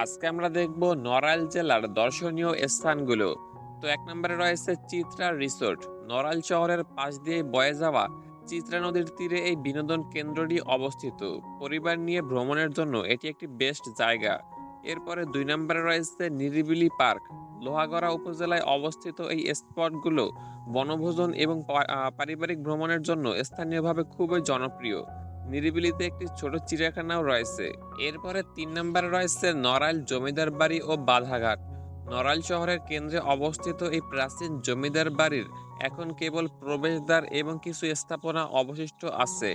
আজকে আমরা দেখব নড়াইল জেলার দর্শনীয় স্থানগুলো। তো এক নম্বরে রয়েছে চিত্রা রিসোর্ট। নড়াইল শহরের পাশ দিয়ে বয়ে যাওয়া চিত্রা নদীর তীরে এই বিনোদন কেন্দ্রটি অবস্থিত। পরিবার নিয়ে ভ্রমণের জন্য এটি একটি বেস্ট জায়গা। এরপরে 2 নম্বরে রয়েছে নিরিবিলি পার্ক। লোহাগড়া উপজেলায় অবস্থিত এই স্পটগুলো বনভোজন এবং পারিবারিক ভ্রমণের জন্য স্থানীয়ভাবে খুবই জনপ্রিয়। নিরিবিলিতে একটি ছোট চিড়িয়াখানাও রয়েছে। এরপরে 3 নম্বরে রয়েছে নড়াইল জমিদার বাড়ি ও বাধাঘাট। নড়াইল শহরের কেন্দ্রে অবস্থিত এই প্রাচীন জমিদার বাড়ির এখন কেবল প্রবেশদ্বার এবং কিছু স্থাপনা অবশিষ্ট আছে।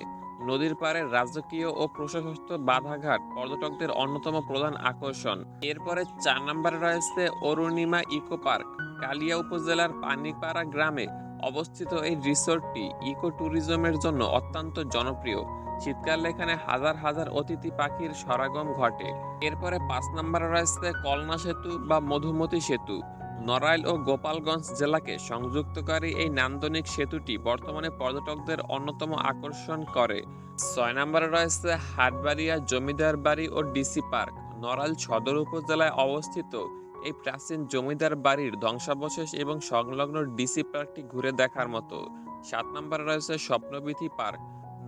নদীর পাড়ে রাজকীয় ও প্রশস্ত বাধাঘাট পর্যটকদের অন্যতম প্রধান আকর্ষণ। এরপরে 4 নম্বরে রয়েছে অরুণিমা ইকো পার্ক। কালিয়া উপজেলার পানিপাড়া গ্রামে অবস্থিত এই রিসোর্টটি ইকো ট্যুরিজমের জন্য অত্যন্ত জনপ্রিয়। শীতকালে এখানে হাজার হাজার অতিথি পাখির সমাগম ঘটে। এরপরে 5 নম্বরে রয়েছে কলনা সেতু বা মধুমতি সেতু। নড়াইল ও গোপালগঞ্জ জেলাকে সংযুক্তকারী এই নান্দনিক সেতুটি বর্তমানে পর্যটকদের অন্যতম আকর্ষণ করে। 6 নম্বরে রয়েছে হাটবাড়িয়া জমিদার বাড়ি ও ডিসি পার্ক। নড়াইল সদর উপজেলায় অবস্থিত এই প্রাচীন জমিদার বাড়ির ধ্বংসাবশেষ এবং সংলগ্ন ডিসি পার্কটি ঘুরে দেখার মতো। 7 নম্বরে রয়েছে স্বপ্নবিথি পার্ক।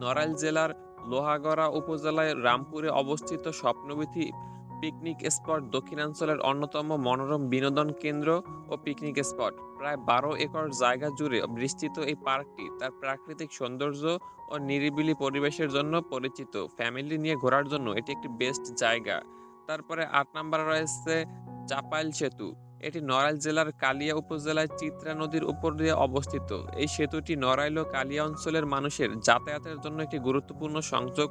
নড়াইল জেলার লোহাগড়া উপজেলায় রামপুরে অবস্থিত স্বপ্নবিথি পিকনিক স্পট দক্ষিণাঞ্চলের অন্যতম মনোরম বিনোদন কেন্দ্র ও পিকনিক স্পট। প্রায় 12 একর জায়গা জুড়ে বিস্তৃত এই পার্কটি তার প্রাকৃতিক সৌন্দর্য ও নিরিবিলি পরিবেশের জন্য পরিচিত। ফ্যামিলি নিয়ে ঘোরার জন্য এটি একটি বেস্ট জায়গা। তারপরে 8 নম্বরে রয়েছে চাপাইল সেতু। এটি নড়াইল জেলার কালিয়া উপজেলায় চিত্রা নদীর উপর দিয়ে অবস্থিত। এই সেতুটি নড়াইল ও কালিয়া অঞ্চলের মানুষের যাতায়াতের জন্য একটি গুরুত্বপূর্ণ সংযোগ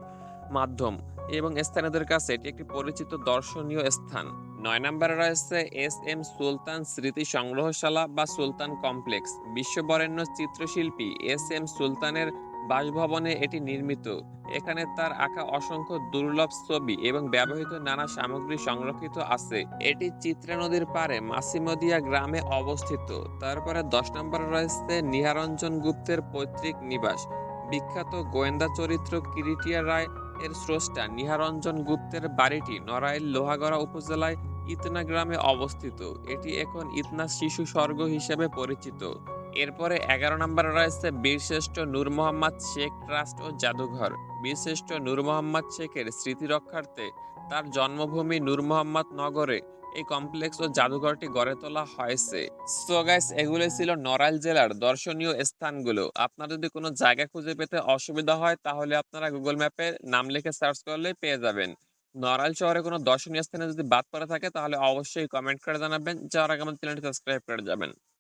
মাধ্যম এবং স্থানীয়দের কাছে এটি একটি পরিচিত দর্শনীয় স্থান। 9 নম্বরে রয়েছে এস সুলতান স্মৃতি সংগ্রহশালা বা সুলতান কমপ্লেক্স। বিশ্ববরেণ্য চিত্রশিল্পী এম সুলতানের বাসভবনে এটি নির্মিত। এখানে তার আঁকা অসংখ্য দুর্লভ ছবি এবং ব্যবহৃত নানা সামগ্রী সংরক্ষিত আছে। এটি চিত্রা নদীর পাড়ে মাসিমদিয়া গ্রামে অবস্থিত। তারপরে 10 নম্বরে রয়েছে নিহারঞ্জন গুপ্তের পৈতৃক নিবাস। বিখ্যাত গোয়েন্দা চরিত্র কিরিটিয়া রায় এর স্রষ্টা নিহারঞ্জন গুপ্তের বাড়িটি নড়াইল লোহাগড়া উপজেলায় ইতনা গ্রামে অবস্থিত। এটি এখন ইতনা শিশু স্বর্গ হিসেবে পরিচিত। এরপরে 11 নম্বরে রয়েছে বীরশ্রেষ্ঠ নূর মোহাম্মদ শেখ ট্রাস্ট ও জাদুঘর। বীরশ্রেষ্ঠ নূর মোহাম্মদ শেখের স্মৃতি রক্ষার্থে তার জন্মভূমি নূর মোহাম্মদ নগরে এই কমপ্লেক্স ও জাদুঘরটি গড়ে তোলা হয়েছে। সো গাইস, এগুলো ছিল নড়াইল জেলার দর্শনীয় স্থানগুলো। আপনার যদি কোনো জায়গা খুঁজে পেতে অসুবিধা হয় তাহলে আপনারা গুগল ম্যাপে নাম লিখে সার্চ করলে পেয়ে যাবেন। নড়াইল শহরে কোনো দর্শনীয় স্থানে যদি বাদ পড়ে থাকে তাহলে অবশ্যই কমেন্ট করে জানাবেন। যাওয়ার আগে আমার চ্যানেলটি সাবস্ক্রাইব করে যাবেন।